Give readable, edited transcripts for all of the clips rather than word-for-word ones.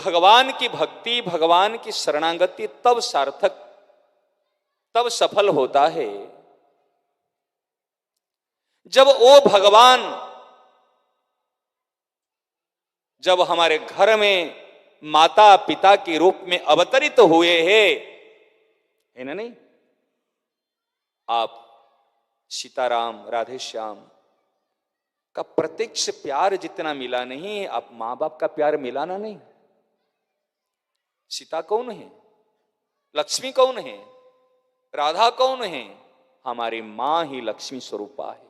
भगवान की भक्ति, भगवान की शरणागति तब सार्थक, तब सफल होता है जब वो भगवान जब हमारे घर में माता पिता के रूप में अवतरित हुए हैं, है ना? नहीं, आप सीताराम राधे श्याम का प्रत्यक्ष प्यार जितना मिला नहीं, आप मां बाप का प्यार मिला ना नहीं। सीता कौन है? लक्ष्मी कौन है? राधा कौन है? हमारी मां ही लक्ष्मी स्वरूपा है,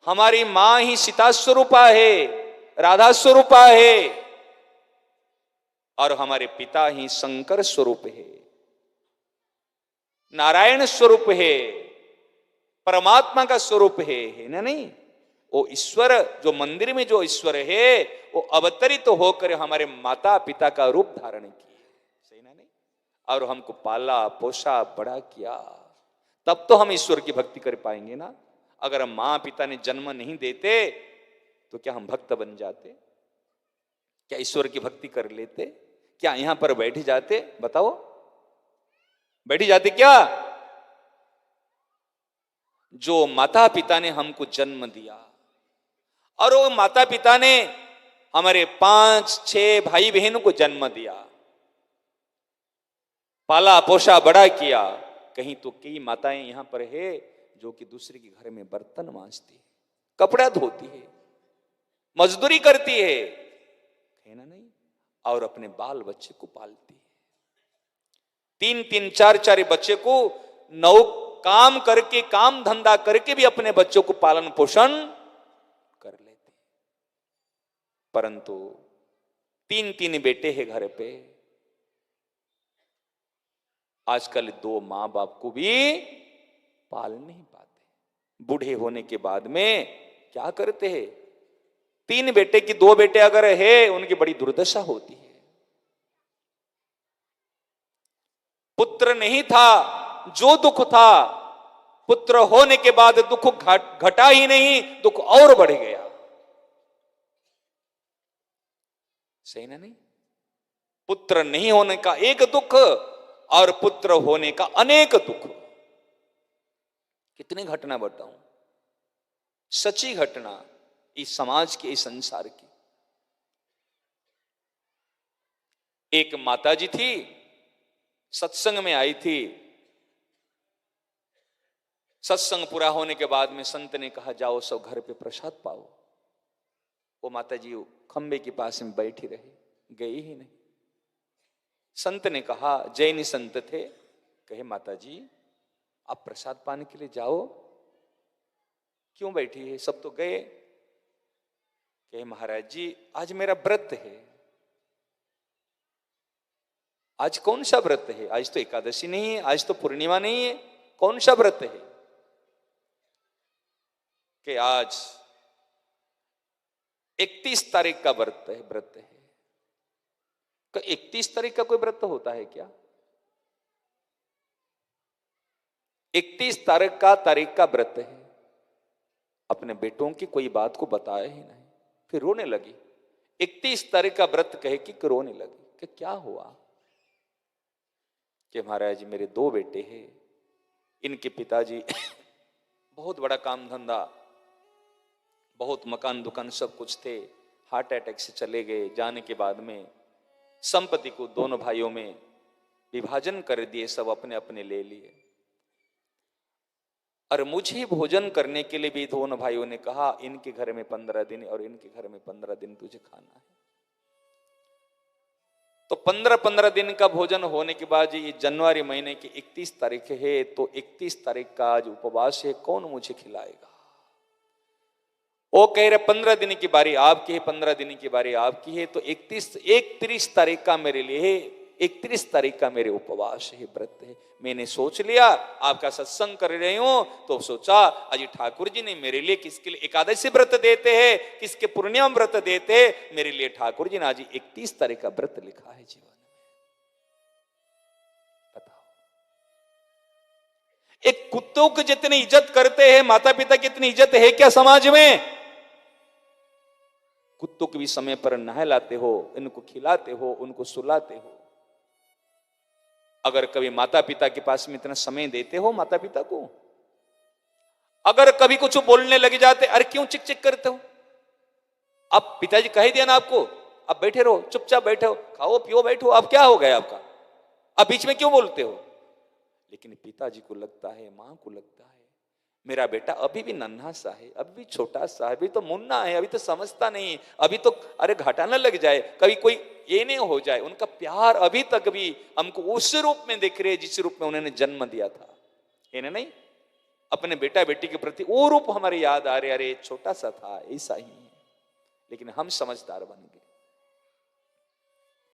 हमारी मां ही सीता स्वरूपा है, राधा स्वरूपा है, और हमारे पिता ही शंकर स्वरूप है, नारायण स्वरूप है, परमात्मा का स्वरूप है ना? नहीं, वो ईश्वर जो मंदिर में जो ईश्वर है वो अवतरित होकर हमारे माता पिता का रूप धारण किए, सही ना? नहीं, और हमको पाला पोसा बड़ा किया, तब तो हम ईश्वर की भक्ति कर पाएंगे ना। अगर मां पिता ने जन्म नहीं देते तो क्या हम भक्त बन जाते? क्या ईश्वर की भक्ति कर लेते? क्या यहां पर बैठ जाते? बताओ, बैठ जाते क्या? जो माता पिता ने हमको जन्म दिया, और वो माता पिता ने हमारे 5-6 भाई बहनों को जन्म दिया, पाला पोसा बड़ा किया। कहीं तो कई माताएं यहां पर है जो कि दूसरे के घर में बर्तन मांजती है, कपड़ा धोती है, मजदूरी करती है ना? नहीं, और अपने बाल बच्चे को पालती है। 3-3 4-4 बच्चे को 9 काम करके, काम धंधा करके भी अपने बच्चों को पालन पोषण कर लेते, परंतु 3-3 बेटे हैं घर पे। आजकल 2 मां बाप को भी पाल नहीं पाते। बूढ़े होने के बाद में क्या करते हैं? 3 बेटे की 2 बेटे अगर है, उनकी बड़ी दुर्दशा होती है। पुत्र नहीं था, जो दुख था, पुत्र होने के बाद दुख घटा ही नहीं, दुख और बढ़ गया, सही ना? नहीं, पुत्र नहीं होने का एक दुख और पुत्र होने का अनेक दुख। कितनी घटना बताऊं, सच्ची घटना इस समाज की, इस संसार की। एक माताजी थी, सत्संग में आई थी। सत्संग पूरा होने के बाद में संत ने कहा जाओ सब घर पे प्रसाद पाओ। वो माताजी खंबे के पास में बैठी रही, गई ही नहीं। संत ने कहा, जैनी संत थे, कहे माताजी आप प्रसाद पाने के लिए जाओ, क्यों बैठी है? सब तो गए। कहे महाराज जी आज मेरा व्रत है। आज कौन सा व्रत है? आज तो एकादशी नहीं है, आज तो पूर्णिमा नहीं है, कौन सा व्रत है? कि आज 31 तारीख का व्रत है। 31 तारीख का कोई व्रत होता है क्या? 31 तारीख का व्रत है। अपने बेटों की कोई बात को बताया ही नहीं, फिर रोने लगी। 31 तारीख का व्रत कहे कि रोने लगी कि क्या हुआ? कि महाराज मेरे 2 बेटे हैं, इनके पिताजी बहुत बड़ा काम धंधा, बहुत मकान दुकान सब कुछ थे, हार्ट अटैक से चले गए। जाने के बाद में संपत्ति को दोनों भाइयों में विभाजन कर दिए, सब अपने अपने ले लिए। और मुझे भोजन करने के लिए भी दोनों भाइयों ने कहा इनके घर में 15 दिन और इनके घर में 15 दिन तुझे खाना है। तो 15 दिन का भोजन होने के बाद ये जनवरी महीने की 31 तारीख है, तो 31 तारीख का आज उपवास है, कौन मुझे खिलाएगा? वो कह रहे 15 दिन की बारी आपकी है, 15 दिन की बारी आपकी है, तो 31 तारीख का मेरे लिए है, 31 तारीख का मेरे उपवास है, व्रत है। मैंने सोच लिया आपका सत्संग कर रही हूं, तो सोचा आज ठाकुर जी ने मेरे लिए किसके लिए एकादशी व्रत देते हैं, किसके पूर्णिमा व्रत देते हैं, मेरे लिए ठाकुर जी ने आज 31 तारीख का व्रत लिखा है जीवन में। बताओ, एक कुत्तों की जितनी इज्जत करते हैं माता पिता की इतनी इज्जत है क्या समाज में? कुत्तों को भी समय पर नहलाते हो, इनको खिलाते हो, उनको सुलाते हो। अगर कभी माता पिता के पास में इतना समय देते हो माता पिता को, अगर कभी कुछ बोलने लग जाते, अरे क्यों चिक चिक करते हो, अब पिताजी कह दिया ना आपको, अब बैठे रहो, चुपचाप बैठे हो, खाओ पियो बैठो, अब क्या हो गया आपका, अब बीच में क्यों बोलते हो। लेकिन पिताजी को लगता है, मां को लगता है, मेरा बेटा अभी भी नन्हा सा है, अभी भी छोटा सा है, अभी तो मुन्ना है, अभी तो समझता नहीं, अभी तो अरे घाटा न लग जाए, कभी कोई ये नहीं हो जाए। उनका प्यार अभी तक भी हमको उस रूप में दिख रहे जिस रूप में उन्होंने जन्म दिया था। ये नहीं, अपने बेटा बेटी के प्रति वो रूप हमारे याद आ रहे, अरे छोटा सा था, ऐसा ही है। लेकिन हम समझदार बन गए।